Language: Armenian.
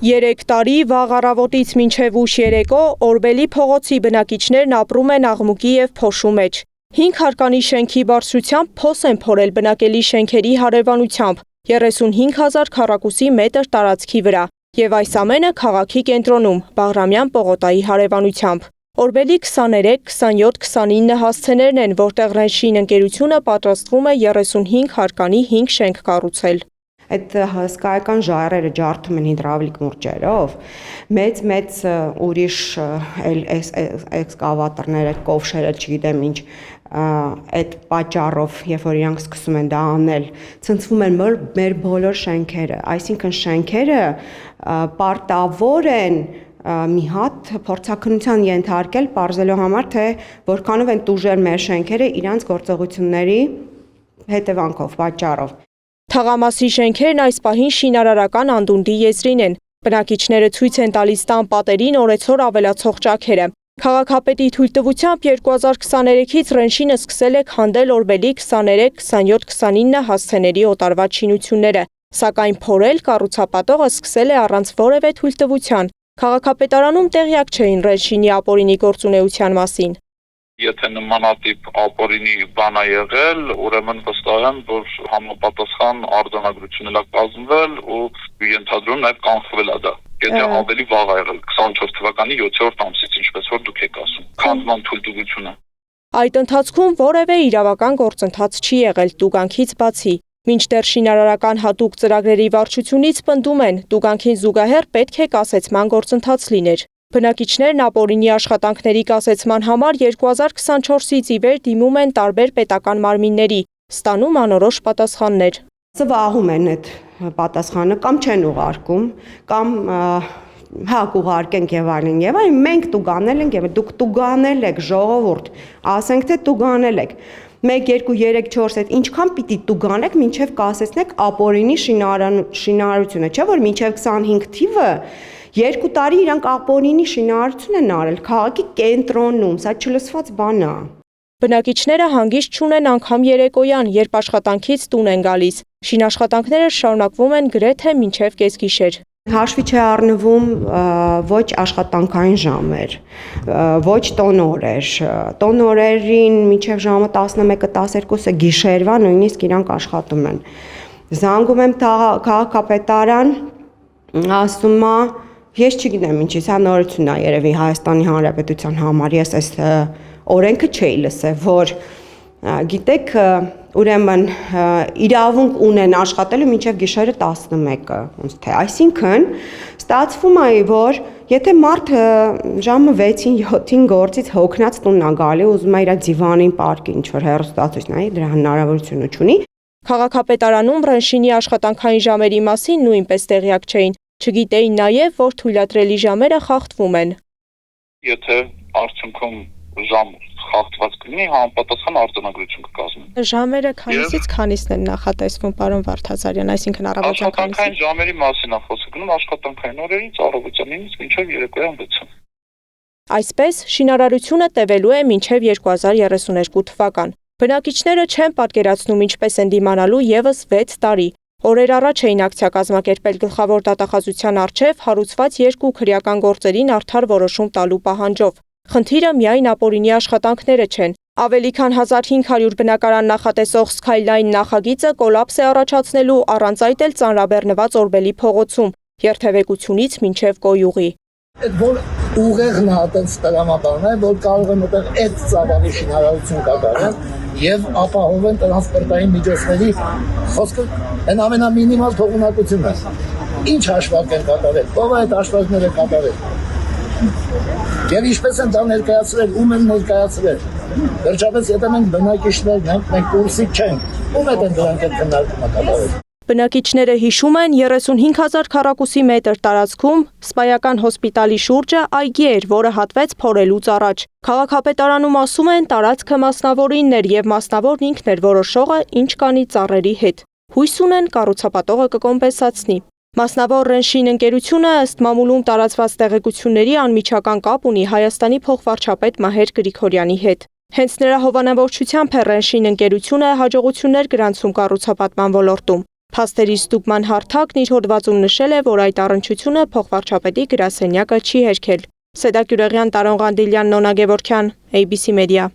3 տարի վաղ առավոտից մինչև ուշ երեկո Օրբելի փողոցի բնակիչներն ապրում են աղմուկի և փոշու մեջ։ 5 հարկանի շենքի բարձրությամբ փոս են փորել բնակելի շենքերի հարևանությամբ 35,000 քառակուսի մետր տարածքի վրա և այս ամենը քաղաքի կենտրոնում Բաղրամյան պողոտայի հարևանությամբ։ Օրբելի 23, 27, 29 հասցեներն են, որտեղ Ռենշին ընկերությունը պատրաստվում է 35 հարկանի 5 շենք կառուցել։ Այդ հսկայական ժայռերը ջարդում են հիդրավլիկ մուրճերով, մեծ ուրիշ էքսկավատորներ, կովշերը, չգիտեմ ինչ, այդ պատճառով, երբ որ իրանք սկսում են դա անել, ցնցվում են մեր բոլոր շենքերը, այսինքն շենքերը պարտավոր են մի հատ փորձաքննության ենթարկել, պարզելու համար, թե որքանով են տուժել մեր շենքերը իրանց գործողությունների հետևանքով, պատճառով։ Թաղամասի շենքերն այս պահին շինարարական անդունդի եզրին են։ Բնակիչները ցույց են տալիս տան պատերին օրեցօր ավելացող ճաքերը։ Քաղաքապետի թույլտվությամբ 2023-ից Ռենշինը սկսել է քանդել Օրբելի 23, 27, 29 հասցեների օտարված շինությունները, սակայն փորել կառուցապատողը սկսել է առանց որևէ թույլտվության։ Քաղաքապետարանում տեղյակ չէին Ռենշինի ապօրինի գործունեության մասին։ Եթե նմանատիպ ապօրինի բան է եղել, ուրեմն վստահ եմ, որ համապատասխան արձանագրություն է կազմվել ու ենթադրում նաև կանխվել է դա։ Եթե ավելի վաղ է եղել 24 թվականի 7-րդ ամսից, ինչպես որ դուք եք ասում, քանդման թույլտվությունը։ Այդ ընթացքում որևէ իրավական գործընթաց չի եղել տուգանքից բացի։ Մինչդեռ շինարարական հատուկ ծրագրերի վարչությունից պնդում են, տուգանքին զուգահեռ պետք է կասեցման գործընթաց լիներ։ Բնակիչներն ապօրինի աշխատանքների կասեցման համար 2024-ից ի վեր դիմում են տարբեր պետական մարմինների, ստանում անորոշ պատասխաններ։ Զվահում են այդ պատասխանը կամ չեն ուղարկում, կամ հա կուղարկենք եւ այլն, մենք տուգանել ենք եւ դուք տուգանել եք ժողովուրդ, ասենք թե տուգանել եք։ 1, 2, 3, 4 այդ ինչքան պիտի տուգանեք, մինչև կասեցնեք ապօրինի շինարարությունը, չէ՞ որ մինչև 25 թիվը 2 տարի իրանք ապօրինի շինարարություն են արել քաղաքի կենտրոնում, սա չլսված բան է։ Բնակիչները հանգիստ չունեն անգամ երեկոյան, երբ աշխատանքից տուն են գալիս։ Շինաշխատանքները շարունակվում են գրեթե մինչև կեսգիշեր։ Հաշվի չի առնվում ոչ աշխատանքային ժամեր, ոչ տոնօրեր։ Տոնօրերին մինչև ժամը 11-12-ը գիշերվա նույնիսկ իրանք աշխատում են։ Զանգում եմ քաղաքապետարան, ասում է, ես չգիտեմ ինչի, սա նորություն է երևի Հայաստանի Հանրապետության համար, ես այս օրենքը չէի լսել, որ գիտեք, ուրեմն իրավունք ունեն աշխատելու մինչև գիշերը 11-ը, ոնց թե, այսինքն ստացվում է, որ եթե մարդը ժամը 6-ին 7-ին գործից հոգնած տունն է գալի, ուզում է իր դիվանին պարկի, ինչ-որ հեռուստացույց նայի, դրա հնարավորությունը չունի։ Քաղաքապետարանում Ռենշինի աշխատանքային ժամերի մասին նույնպես տեղյակ չէին, չգիտեին նաև, որ թույլատրելի ժամերը խախտվում են։ Եթե արդյունքում ժամ խախտված կլինի, համապատասխան արձանագրություն կկազմեն։ Ժամերը քանիսից քանիսն են նախատեսվում, պարոն Վարդազարյան, այսինքն առավոտյան քանիսից։ Աշխատանքային ժամերի մասին է խոսքը գնում, աշխատանքային օրերից առավոտյան 9-ից մինչև երեկոյան 6-ը։ Այսպես, շինարարությունը տևելու է մինչև 2032 թվական։ Բնակիչները չեն պատկերացնում ինչպես են դիմանալու ևս 6 տարի։ Օրեր առաջ էին ակցիա կազմակերպել գլխավոր դատախազության առջև հարուցված 2 քրեական գործերին արդար որոշում տալու պահանջով։ Խնդիրը միայն ապօրինի աշխատանքները չեն։ Ավելի քան 1500 բնակարան նախատեսող Skyline նախագիծը կոլապս է առաջացնելու առանց այդ էլ ծանրաբեռնված Օրբելի փողոցում, երթևեկությունից մինչև Կոյուղի։ Այդ որ ուղեղն է այդպես տրամաբանն է, որ կարող են այդտեղ այդ ծավալի շինարարություն կատարել եւ ապահովեն տրանսպորտային միջոցների խոսքը այն ամենամինիմալ թողունակությունն է։ Ինչ հաշվարկ են կատարել, ով է այդ հաշվարկները կատարել։ Եվ ինչպես են դա ներկայացրել, ում են ներկայացրել։ Վերջապես եթե մենք բնակիչներն ենք, մենք կուրսիկ չենք, ում են դրանք այդ քննարկումը կատարել։ Բնակիչները հիշում են 35,000 քառակուսի մետր տարածքում սպայական հոսպիտալի շուրջը այգի էր, որը հատվեց փորելուց առաջ։ Քաղաքապետարանում ասում են տարածքը մասնավորինն էր եւ մասնավորն ինքն էր որոշողը ինչ կանի ծառերի հետ։ Հույս ունեն կառուցապատողը կկոմպենսացնի։ Մասնավոր Ռենշին ընկերությունը ըստ մամուլում տարածված տեղեկությունների անմիջական կապ ունի Հայաստանի փոխվարչապետ Մահեր Գրիգորյանի հետ։ Հենց նրա հովանավորչությամբ է Ռենշին ընկերությունը հաջողություններ գրանցում կառուցապատման ոլորտում։ Փաստերի ստուգման հարթակն իր հոդվածում նշել է, որ այդ առնչությունը փոխվարչապետի գրասենյակը չի հերքել։ Սեդա Գյուրեղյան, Տարոն Ղանդիլյան, Նոնա Գևորգյան, ABC Media։